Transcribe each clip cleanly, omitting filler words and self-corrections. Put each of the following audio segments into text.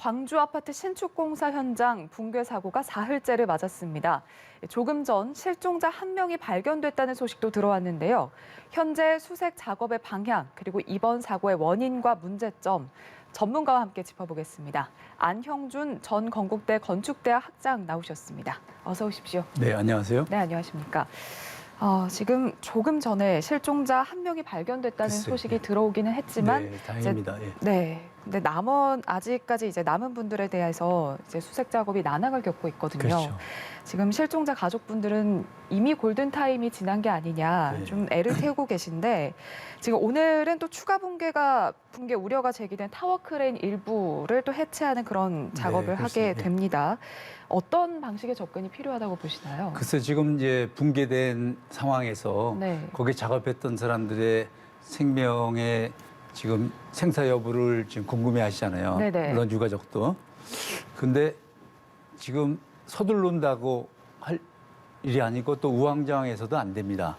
광주 아파트 신축 공사 현장 붕괴 사고가 사흘째를 맞았습니다. 조금 전 실종자 1명이 발견됐다는 소식도 들어왔는데요. 현재 수색 작업의 방향, 그리고 이번 사고의 원인과 문제점, 전문가와 함께 짚어보겠습니다. 안형준 전 건국대 건축대학 학장 나오셨습니다. 어서 오십시오. 네, 안녕하세요. 네, 안녕하십니까. 지금 조금 전에 실종자 1명이 발견됐다는 소식이 들어오기는 했지만, 네, 다행입니다. 네. 근데 아직까지 남은 분들에 대해서 수색 작업이 난항을 겪고 있거든요. 그렇죠. 지금 실종자 가족분들은 이미 골든타임이 지난 게 아니냐 좀 애를 태우고 계신데, 지금 오늘은 또 추가 붕괴 우려가 제기된 타워 크레인 일부를 또 해체하는 그런 작업을 하게 됩니다. 어떤 방식의 접근이 필요하다고 보시나요? 글쎄 지금 이제 붕괴된 상황에서 거기 작업했던 사람들의 생명의 지금 생사 여부를 지금 궁금해하시잖아요. 물론 유가족도. 근데 지금 서둘른다고 할 일이 아니고 또 우왕좌왕해서도 안 됩니다.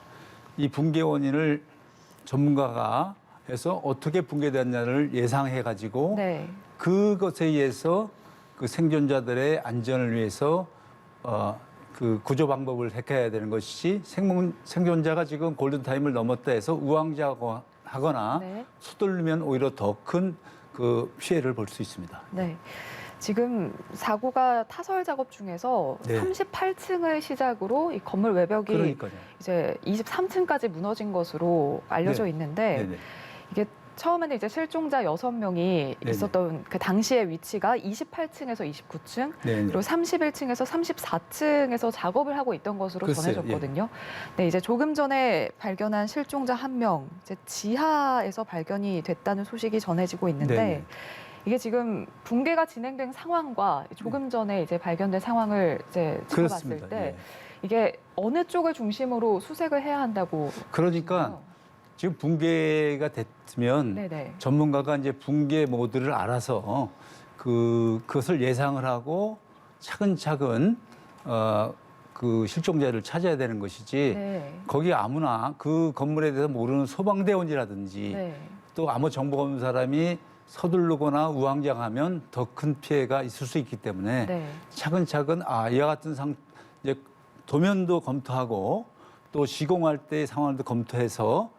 이 붕괴 원인을 전문가가 해서 어떻게 붕괴됐냐를 예상해가지고 그것에 의해서 그 생존자들의 안전을 위해서 그 구조 방법을 택해야 되는 것이지, 생존자가 지금 골든타임을 넘었다 해서 우왕좌왕하거나 서두르면 오히려 더 큰 그 피해를 볼 수 있습니다. 네. 지금 사고가 타설 작업 중에서 38층을 시작으로 이 건물 외벽이 이제 23층까지 무너진 것으로 알려져 있는데, 이게 처음에는 이제 실종자 6명이 있었던 그 당시의 위치가 28층에서 29층, 그리고 31층에서 34층에서 작업을 하고 있던 것으로 전해졌거든요. 네, 이제 조금 전에 발견한 실종자 1명, 이제 지하에서 발견이 됐다는 소식이 전해지고 있는데, 이게 지금 붕괴가 진행된 상황과 조금 전에 이제 발견된 상황을 이제 짚어봤을 때 이게 어느 쪽을 중심으로 수색을 해야 한다고? 그러니까 지금 붕괴가 됐으면 전문가가 이제 붕괴 모드를 알아서 그것을 예상을 하고 차근차근 그 실종자를 찾아야 되는 것이지, 거기 아무나 그 건물에 대해서 모르는 소방대원이라든지 또 아무 정보 없는 사람이 서두르거나 우왕좌왕하면 더 큰 피해가 있을 수 있기 때문에 차근차근 이와 같은 이제 도면도 검토하고 또 시공할 때의 상황도 검토해서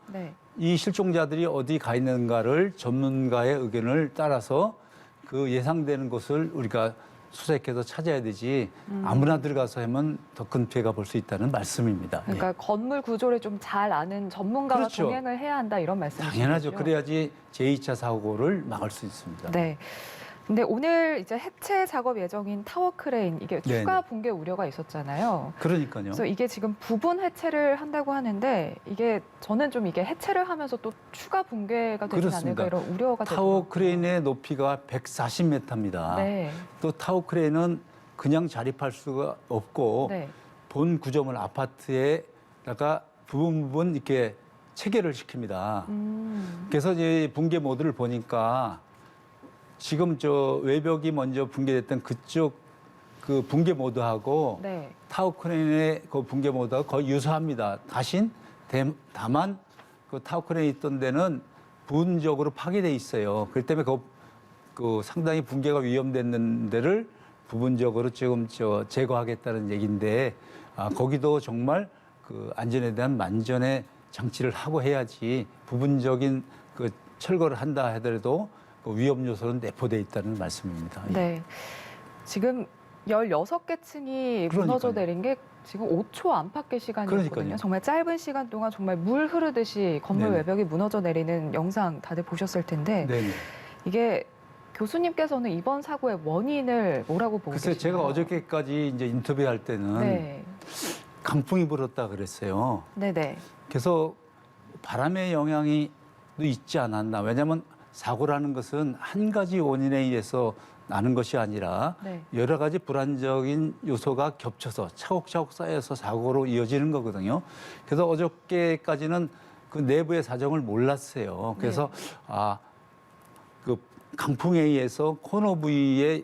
이 실종자들이 어디 가 있는가를 전문가의 의견을 따라서 그 예상되는 곳을 우리가 수색해서 찾아야 되지, 아무나 들어가서 하면 더 큰 피해가 볼 수 있다는 말씀입니다. 그러니까 건물 구조를 좀 잘 아는 전문가와 동행을 해야 한다, 이런 말씀이시죠? 당연하죠. 그래야지 제2차 사고를 막을 수 있습니다. 네. 근데 오늘 이제 해체 작업 예정인 타워 크레인, 이게 추가 붕괴 우려가 있었잖아요. 그러니까요. 그래서 이게 지금 부분 해체를 한다고 하는데, 저는 좀 이게 해체를 하면서 또 추가 붕괴가 되지 않을까 이런 우려가 되더라고요. 타워 크레인의 높이가 140m입니다. 또 타워 크레인은 그냥 자립할 수가 없고 본 구조물 아파트에다가 부분 이렇게 체결을 시킵니다. 그래서 이제 붕괴 모드를 보니까 지금 저 외벽이 먼저 붕괴됐던 그쪽 그 붕괴 모드하고 타워 크레인의 그 붕괴 모드하고 거의 유사합니다. 다만 그 타워 크레인이 있던 데는 부분적으로 파괴돼 있어요. 그렇기 때문에 그 상당히 붕괴가 위험됐는 데를 부분적으로 지금 제거하겠다는 얘기인데, 거기도 정말 그 안전에 대한 만전의 장치를 하고 해야지, 부분적인 그 철거를 한다 하더라도 위험 요소는 내포돼 있다는 말씀입니다. 네. 지금 16개 층이 무너져 내린 게 지금 5초 안팎의 시간이었거든요. 정말 짧은 시간 동안 정말 물 흐르듯이 건물 외벽이 무너져 내리는 영상 다들 보셨을 텐데, 이게 교수님께서는 이번 사고의 원인을 뭐라고 보고 계시나요? 글쎄, 제가 어저께까지 이제 인터뷰할 때는 강풍이 불었다 그랬어요. 그래서 바람의 영향이 있지 않았나. 왜냐하면 사고라는 것은 한 가지 원인에 의해서 나는 것이 아니라 여러 가지 불안적인 요소가 겹쳐서 차곡차곡 쌓여서 사고로 이어지는 거거든요. 그래서 어저께까지는 그 내부의 사정을 몰랐어요. 그래서 그 강풍에 의해서 코너 부위에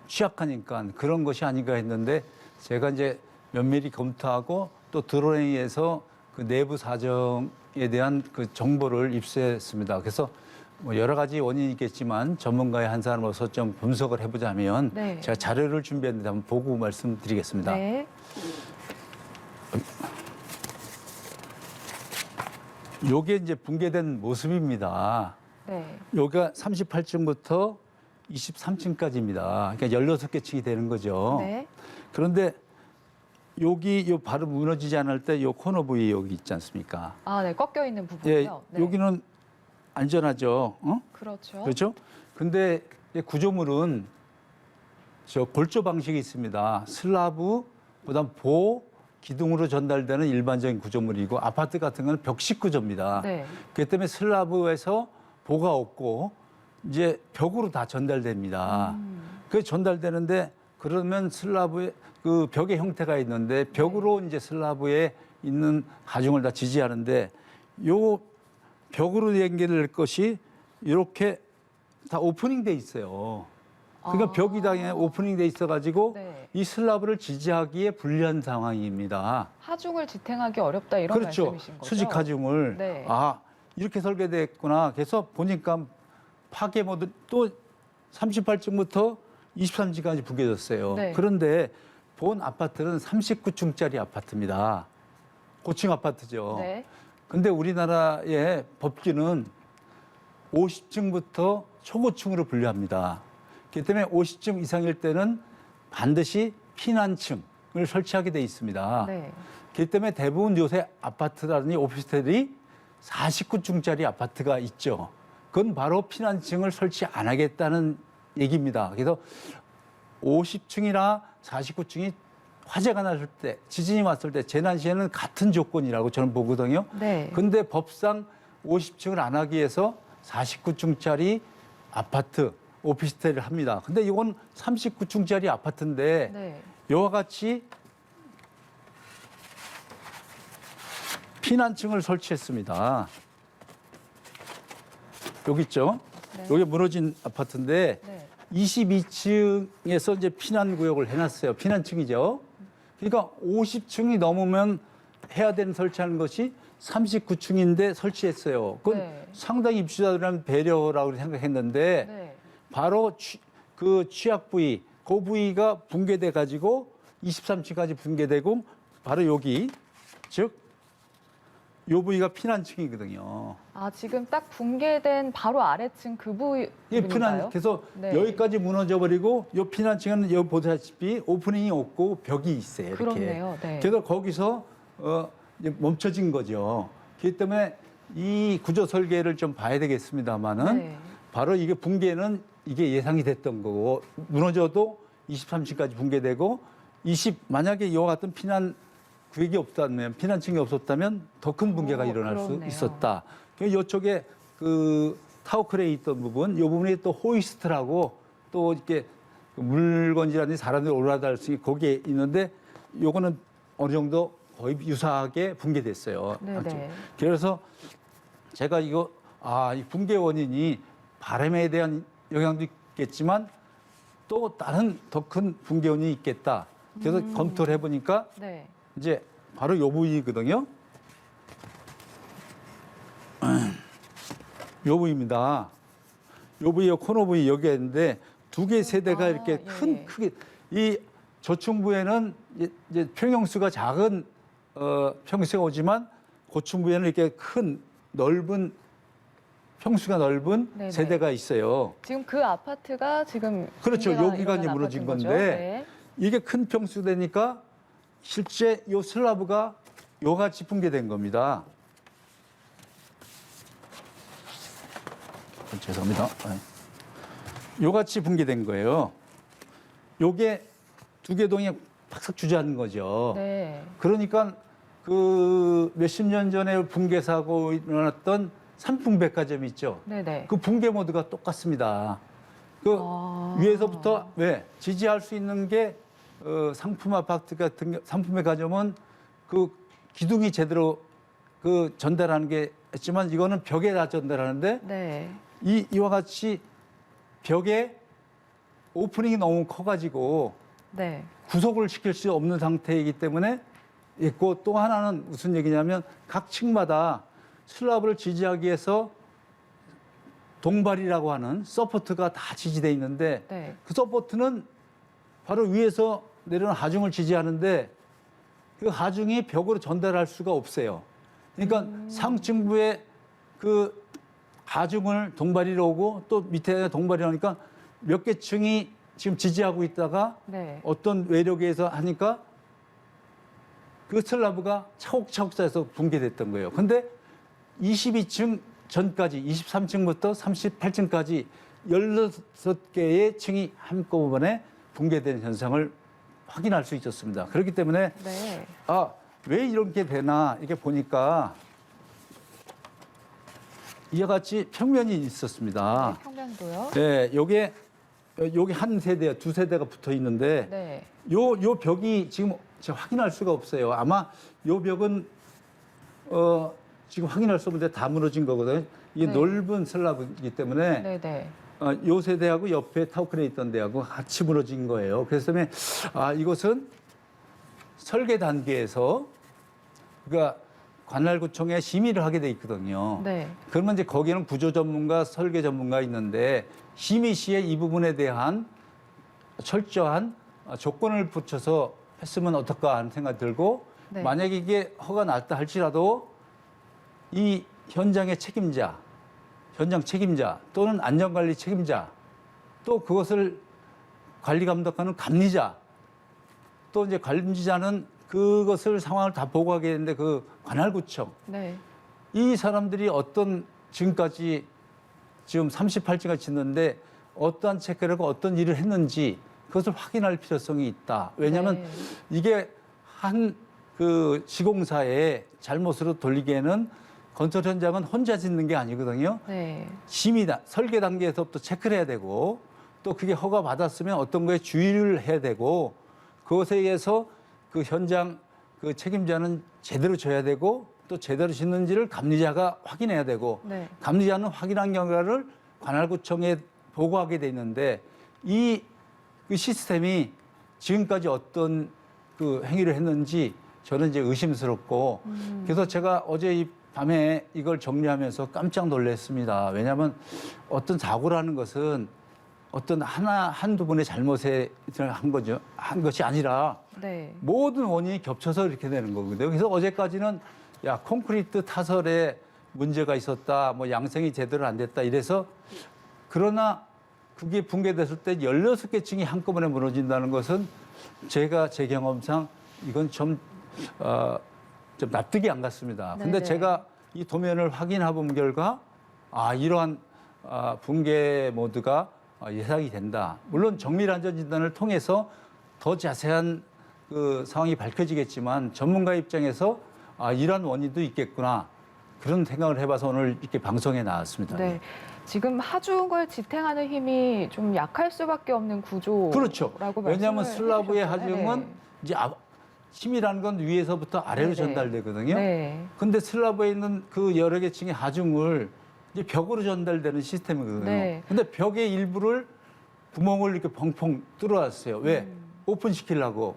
취약하니까 그런 것이 아닌가 했는데, 제가 이제 면밀히 검토하고 또 드론에 의해서 그 내부 사정에 대한 그 정보를 입수했습니다. 그래서 뭐 여러 가지 원인이 있겠지만 전문가의 한 사람으로서 좀 분석을 해보자면 네. 제가 자료를 준비했는데 한번 보고 말씀드리겠습니다. 네. 요게 이제 붕괴된 모습입니다. 네. 여기가 38층부터 23층까지입니다. 그러니까 16개 층이 되는 거죠. 네. 그런데 여기 요 바로 무너지지 않을 때 요 코너 부위 여기 있지 않습니까? 아, 네. 꺾여 있는 예, 부분이요. 네. 여기는 안전하죠. 어? 그렇죠. 그렇죠? 근데 이 구조물은 저 골조 방식이 있습니다. 슬라브, 그다음 보, 기둥으로 전달되는 일반적인 구조물이고 아파트 같은 건 벽식 구조입니다. 네. 그렇기 때문에 슬라브에서 보가 없고 이제 벽으로 다 전달됩니다. 그 전달되는데 그러면 슬라브에 그 벽의 형태가 있는데 벽으로 이제 슬라브에 있는 가중을 다 지지하는데 요 벽으로 연결될 것이 이렇게 다 오프닝 돼 있어요. 그러니까 벽이 다 오프닝 돼 있어가지고 네. 이 슬라브를 지지하기에 불리한 상황입니다. 하중을 지탱하기 어렵다 이런 그렇죠. 말씀이신 거죠? 수직 하중을 네. 아 이렇게 설계됐구나. 그래서 보니까 파괴 모드 또 38층부터 23층까지 붕괴졌어요. 네. 그런데 본 아파트는 39층짜리 아파트입니다. 고층 아파트죠. 네. 근데 우리나라의 법규는 50층부터 초고층으로 분류합니다. 그렇기 때문에 50층 이상일 때는 반드시 피난층을 설치하게 돼 있습니다. 네. 그렇기 때문에 대부분 요새 아파트라든지 오피스텔이 49층짜리 아파트가 있죠. 그건 바로 피난층을 설치 안 하겠다는 얘기입니다. 그래서 50층이나 49층이 화재가 났을 때, 지진이 왔을 때, 재난 시에는 같은 조건이라고 저는 보거든요. 네. 근데 법상 50층을 안 하기 위해서 49층짜리 아파트, 오피스텔을 합니다. 근데 이건 39층짜리 아파트인데 네. 이와 같이 피난층을 설치했습니다. 여기 있죠? 네. 여기 무너진 아파트인데 네. 22층에서 이제 피난구역을 해놨어요. 피난층이죠. 그러니까 50층이 넘으면 해야 되는 설치하는 것이 39층인데 설치했어요. 그건 네. 상당히 입주자들은 배려라고 생각했는데 네. 바로 그 취약 부위, 그 부위가 붕괴돼 가지고 23층까지 붕괴되고 바로 여기 즉 요 부위가 피난층이거든요. 아, 지금 딱 붕괴된 바로 아래층 그 이게 부분인가요? 그래서 네. 여기까지 무너져 버리고 요 피난층은 여기 보다시피 오프닝이 없고 벽이 있어요. 이렇게. 그렇네요. 네. 그래서 거기서 이제 멈춰진 거죠. 그렇기 때문에 이 구조 설계를 좀 봐야 되겠습니다만은 네. 바로 이게 붕괴는 이게 예상이 됐던 거고 무너져도 23층까지 붕괴되고 만약에 이와 같은 피난 구역이 없다면 피난층이 없었다면 더 큰 붕괴가 일어날 그렇네요. 수 있었다. 이쪽에 그 타워크레이 있던 부분, 이 부분이 또 호이스트라고 또 이렇게 물건지라든지 사람들이 올라갈 수 있게 거기에 있는데 요거는 어느 정도 거의 유사하게 붕괴됐어요. 네네. 그래서 제가 이 붕괴 원인이 바람에 대한 영향도 있겠지만 또 다른 더 큰 붕괴 원인이 있겠다. 그래서 검토를 해보니까 네. 이제 바로 요 부위거든요. 요 부위입니다. 요 부위와 코너 부위 여기에 있는데 두 개의 세대가 이렇게 큰 예. 크게 이 저층부에는 이제 평형수가 작은 평수가 오지만 고층부에는 이렇게 큰 넓은 평수가 넓은 네네. 세대가 있어요. 지금 그 아파트가 지금 그렇죠. 붕괴가 여기가 이제 일어난 무너진 아파트인 거죠? 건데 네. 이게 큰 평수 되니까 실제 요 슬라브가 요같이 붕괴된 겁니다. 죄송합니다. 요같이 붕괴된 거예요. 요게 두 개 동이 팍삭 주저앉는 거죠. 네. 그러니까 그 몇십 년 전에 붕괴 사고 일어났던 산풍백화점 있죠. 네네. 그 붕괴 모드가 똑같습니다. 그 위에서부터 지지할 수 있는 게 상품 아파트 같은 상품백화점은 그 기둥이 제대로 그 전달하는 게 있지만 이거는 벽에 다 전달하는데 네. 이와 같이 벽에 오프닝이 너무 커가지고 네. 구속을 시킬 수 없는 상태이기 때문에 있고 또 하나는 무슨 얘기냐면 각 층마다 슬라브를 지지하기 위해서 동발이라고 하는 서포트가 다 지지돼 있는데 네. 그 서포트는 바로 위에서 내려오는 하중을 지지하는데 그 하중이 벽으로 전달할 수가 없어요. 그러니까 상층부에 그 하중을 동발이로 오고 또 밑에 동발이 오니까 몇 개 층이 지금 지지하고 있다가 네. 어떤 외력에 의해서 하니까 그 슬라브가 차곡차곡 쌓여서 붕괴됐던 거예요. 근데 22층 전까지 23층부터 38층까지 16개의 층이 한꺼번에 붕괴된 현상을 확인할 수 있었습니다. 그렇기 때문에 네. 왜 이렇게 되나 이렇게 보니까 이와 같이 평면이 있었습니다. 네, 평면도요? 네, 여기 한 세대, 두 세대가 붙어 있는데 네. 요 벽이 지금 제가 확인할 수가 없어요. 아마 요 벽은 지금 확인할 수 없는데 다 무너진 거거든요. 이게 네. 넓은 슬라브이기 때문에 네. 요 세대하고 옆에 타워크레인 있던 데하고 같이 무너진 거예요. 그래서 때문에 이것은 설계 단계에서 그러니까 관할구청에 심의를 하게 돼 있거든요. 네. 그러면 이제 거기는 구조 전문가, 설계 전문가 있는데 심의 시에 이 부분에 대한 철저한 조건을 붙여서 했으면 어떨까 하는 생각이 들고 네. 만약에 이게 허가 났다 할지라도 이 현장의 책임자, 현장 책임자 또는 안전관리 책임자 또 그것을 관리 감독하는 감리자 또 이제 관리자는 그것을 상황을 다 보고하게 되는데 그 관할구청 네. 이 사람들이 어떤 지금까지 지금 38층을 짓는데 어떠한 체크를 하고 어떤 일을 했는지 그것을 확인할 필요성이 있다. 왜냐하면 네. 이게 한 그 시공사의 잘못으로 돌리기에는 건설 현장은 혼자 짓는 게 아니거든요. 네. 심의다 설계 단계에서부터 체크를 해야 되고 또 그게 허가 받았으면 어떤 거에 주의를 해야 되고 그것에 의해서 그 현장 그 책임자는 제대로 져야 되고 또 제대로 짓는지를 감리자가 확인해야 되고 네. 감리자는 확인한 결과를 관할구청에 보고하게 돼 있는데 이 그 시스템이 지금까지 어떤 그 행위를 했는지 저는 이제 의심스럽고 그래서 제가 어제 이 밤에 이걸 정리하면서 깜짝 놀랐습니다. 왜냐하면 어떤 사고라는 것은 어떤 한두 분의 잘못에 한 것이 아니라 네. 모든 원인이 겹쳐서 이렇게 되는 거거든요. 그래서 어제까지는 콘크리트 타설에 문제가 있었다, 뭐 양생이 제대로 안 됐다 이래서 그러나 그게 붕괴됐을 때 16개 층이 한꺼번에 무너진다는 것은 제가 제 경험상 이건 좀 납득이 안 갔습니다. 근데 제가 이 도면을 확인해 본 결과 이러한 붕괴 모드가 예상이 된다. 물론 정밀 안전 진단을 통해서 더 자세한 그 상황이 밝혀지겠지만 전문가 입장에서 이러한 원인도 있겠구나. 그런 생각을 해봐서 오늘 이렇게 방송에 나왔습니다. 네. 지금 하중을 지탱하는 힘이 좀 약할 수밖에 없는 구조라고 그렇죠. 왜냐하면 슬라브의 하중은 네. 이제 힘이라는 건 위에서부터 아래로 네네. 전달되거든요. 네. 근데 슬라브에 있는 그 여러 개 층의 하중을 이제 벽으로 전달되는 시스템이거든요. 네. 근데 벽의 일부를 구멍을 이렇게 펑펑 뚫어놨어요. 왜? 오픈시키려고.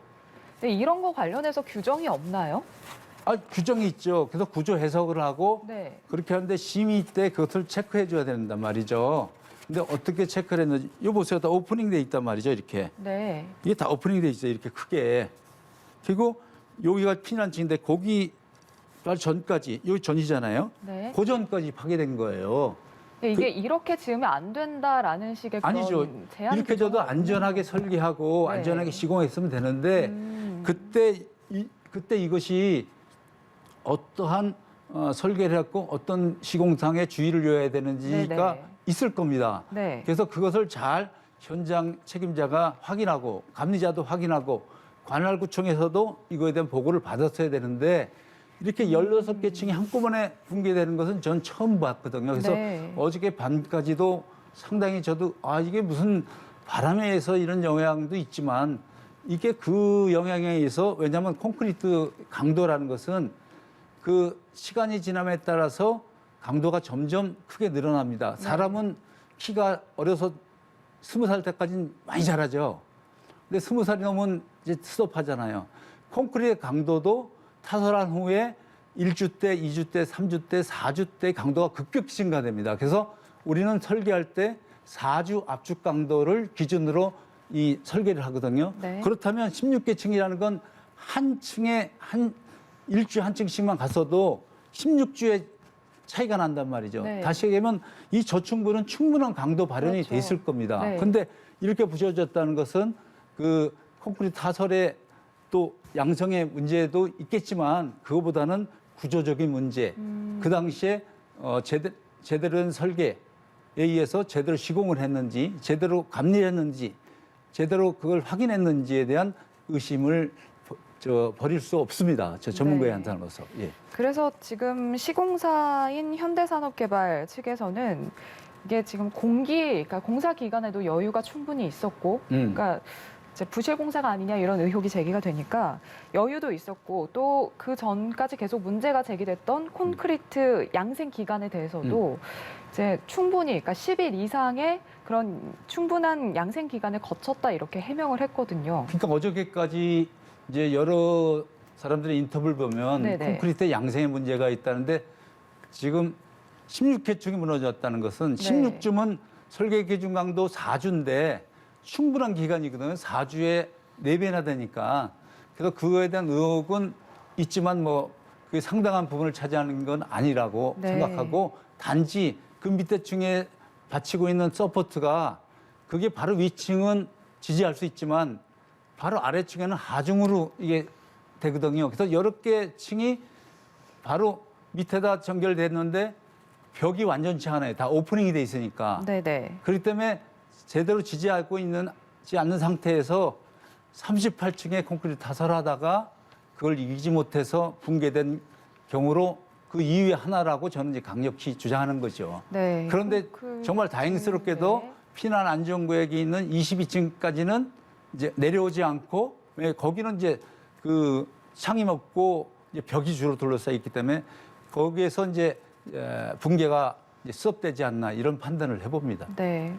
네, 이런 거 관련해서 규정이 없나요? 규정이 있죠. 그래서 구조 해석을 하고 네. 그렇게 하는데 심의 때 그것을 체크해 줘야 된단 말이죠. 근데 어떻게 체크를 했는지 이거 보세요. 다 오프닝 돼 있단 말이죠. 이렇게. 네. 이게 다 오프닝 돼 있어요. 이렇게 크게. 그리고 여기가 피난층인데 거기 전까지 여기 전이잖아요. 네. 그 전까지 파괴된 거예요. 네, 이게 이렇게 지으면 안 된다라는 식의 그런 아니죠. 제한 이렇게 줘도 안전하게 설계하고 네. 안전하게 시공했으면 되는데 그때 이것이 어떠한 설계를 했고 어떤 시공상의 주의를 줘야 되는지가 네네. 있을 겁니다. 네. 그래서 그것을 잘 현장 책임자가 확인하고 감리자도 확인하고 관할구청에서도 이거에 대한 보고를 받았어야 되는데 이렇게 16개 층이 한꺼번에 붕괴되는 것은 전 처음 봤거든요. 그래서 네. 어저께 밤까지도 상당히 저도 이게 무슨 바람에 의해서 이런 영향도 있지만 이게 그 영향에 의해서 왜냐하면 콘크리트 강도라는 것은 그 시간이 지남에 따라서 강도가 점점 크게 늘어납니다. 사람은 키가 어려서 20살 때까지는 많이 자라죠. 근데 20살이 넘으면 이제 스톱하잖아요. 콘크리트 강도도 타설한 후에 1주 때, 2주 때, 3주 때, 4주 때 강도가 급격히 증가됩니다. 그래서 우리는 설계할 때 4주 압축 강도를 기준으로 이 설계를 하거든요. 네. 그렇다면 16개 층이라는 건 한 층에 일주에 한 층씩만 갔어도 16주에 차이가 난단 말이죠. 네. 다시 얘기하면 이 저층부는 충분한 강도 발현이 그렇죠. 돼 있을 겁니다. 네. 그런데 이렇게 부셔졌다는 것은 그 콘크리트 타설의 또 양성의 문제도 있겠지만 그거보다는 구조적인 문제, 그 당시에 제대로 된 설계에 의해서 제대로 시공을 했는지, 제대로 감리했는지, 제대로 그걸 확인했는지에 대한 의심을 버릴 수 없습니다. 저 전문가의 한사로서. 예. 그래서 지금 시공사인 현대산업개발 측에서는 이게 지금 그러니까 공사 기간에도 여유가 충분히 있었고, 그러니까 이제 부실 공사가 아니냐 이런 의혹이 제기가 되니까 여유도 있었고 또 그 전까지 계속 문제가 제기됐던 콘크리트 양생 기간에 대해서도 이제 충분히 그러니까 10일 이상의 그런 충분한 양생 기간을 거쳤다 이렇게 해명을 했거든요. 그러니까 어저께까지 이제 여러 사람들의 인터뷰를 보면 네네. 콘크리트에 양생의 문제가 있다는데 지금 16회층이 무너졌다는 것은 16주면 설계 기준 강도 4주인데 충분한 기간이거든요. 4주에 4배나 되니까. 그래서 그거에 대한 의혹은 있지만 뭐 그게 상당한 부분을 차지하는 건 아니라고 생각하고 단지 그 밑에 층에 받치고 있는 서포트가 그게 바로 위층은 지지할 수 있지만 바로 아래층에는 하중으로 이게 되거든요. 그래서 여러 개 층이 바로 밑에다 전결됐는데 벽이 완전치 않아요. 다 오프닝이 돼 있으니까. 네네. 그렇기 때문에 제대로 지지하고 있지 않는 상태에서 38층에 콘크리트 타설하다가 그걸 이기지 못해서 붕괴된 경우로 그 이유의 하나라고 저는 이제 강력히 주장하는 거죠. 네. 그런데 정말 다행스럽게도 피난 안전구역이 있는 22층까지는 이제 내려오지 않고 거기는 이제 그 창이 없고 이제 벽이 주로 둘러싸여 있기 때문에 거기에서 이제 붕괴가 이제 수업되지 않나 이런 판단을 해봅니다. 네.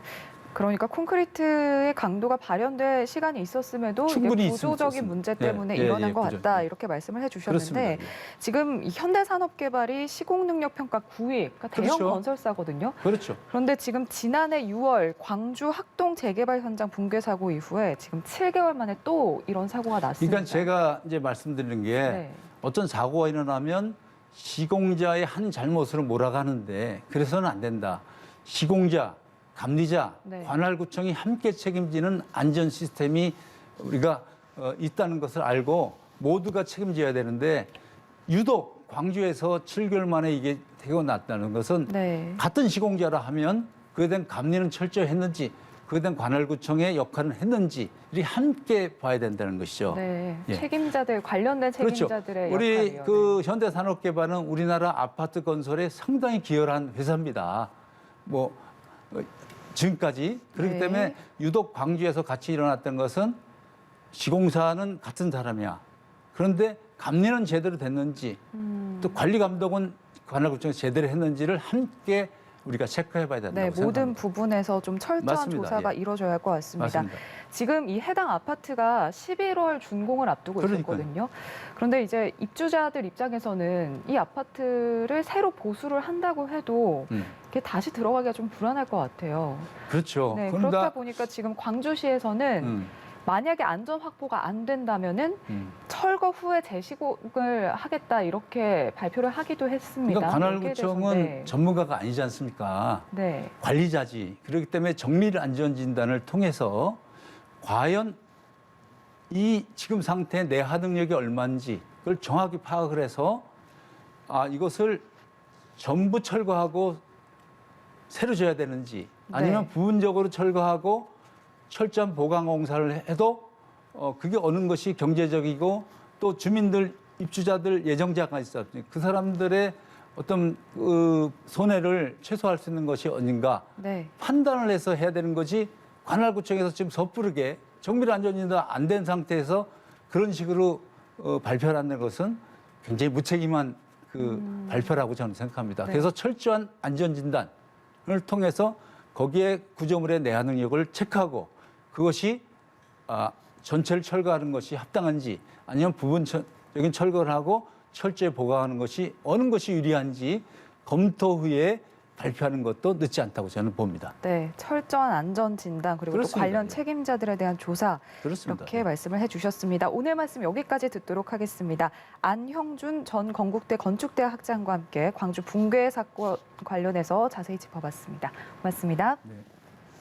그러니까 콘크리트의 강도가 발현될 시간이 있었음에도 충분히 이게 구조적인 문제 때문에 예, 일어난 예, 것 구조. 같다 이렇게 말씀을 해주셨는데 그렇습니다. 지금 이 현대산업개발이 시공능력평가 9위, 그러니까 대형 그렇죠. 건설사거든요. 그렇죠. 그런데 지금 지난해 6월 광주 학동 재개발 현장 붕괴 사고 이후에 지금 7개월 만에 또 이런 사고가 났습니다. 그러니까 제가 이제 말씀드리는 게 어떤 사고가 일어나면 시공자의 한 잘못으로 몰아가는데 그래서는 안 된다. 시공자, 감리자, 관할구청이 함께 책임지는 안전 시스템이 우리가 있다는 것을 알고 모두가 책임져야 되는데 유독 광주에서 7개월 만에 이게 사고가 났다는 것은 같은 시공자라 하면 그에 대한 감리는 철저히 했는지 그에 대한 관할구청의 역할은 했는지 이 함께 봐야 된다는 것이죠. 네, 책임자들 관련된 책임자들의 그렇죠. 우리 역할이요. 그 현대산업개발은 우리나라 아파트 건설에 상당히 기여한 회사입니다. 뭐 지금까지 그렇기 때문에 유독 광주에서 같이 일어났던 것은 시공사는 같은 사람이야. 그런데 감리는 제대로 됐는지 또 관리 감독은 관할구청에서 제대로 했는지를 함께 우리가 체크해봐야 된다고 생각합니다. 모든 부분에서 좀 철저한 맞습니다. 조사가 이루어져야 할 것 같습니다. 맞습니다. 지금 이 해당 아파트가 11월 준공을 앞두고 있었거든요. 그런데 이제 입주자들 입장에서는 이 아파트를 새로 보수를 한다고 해도 이게 다시 들어가기가 좀 불안할 것 같아요. 그렇죠. 네, 그렇다 보니까 지금 광주시에서는 만약에 안전 확보가 안 된다면은 철거 후에 재시공을 하겠다 이렇게 발표를 하기도 했습니다. 그러니까 관할구청은 전문가가 아니지 않습니까? 관리자지. 그렇기 때문에 정밀 안전 진단을 통해서 과연 이 지금 상태의 내하 능력이 얼마인지 그걸 정확히 파악을 해서 이것을 전부 철거하고 새로 져야 되는지 아니면 부분적으로 철거하고 철저한 보강 공사를 해도 그게 어느 것이 경제적이고 또 주민들, 입주자들, 예정자가 있어요. 그 사람들의 어떤 손해를 최소화할 수 있는 것이 어딘가 판단을 해서 해야 되는 거지 관할구청에서 지금 섣부르게 정밀 안전진단 안 된 상태에서 그런 식으로 발표를 하는 것은 굉장히 무책임한 발표라고 저는 생각합니다. 그래서 철저한 안전진단을 통해서 거기에 구조물의 내하 능력을 체크하고 그것이 전체를 철거하는 것이 합당한지 아니면 부분적인 철거를 하고 철저히 보강하는 것이 어느 것이 유리한지 검토 후에 발표하는 것도 늦지 않다고 저는 봅니다. 네, 철저한 안전 진단 그리고 그렇습니다. 또 관련 책임자들에 대한 조사 그렇습니다. 이렇게 말씀을 해주셨습니다. 오늘 말씀 여기까지 듣도록 하겠습니다. 안형준 전 건국대 건축대학 학장과 함께 광주 붕괴 사건 관련해서 자세히 짚어봤습니다. 고맙습니다. 네.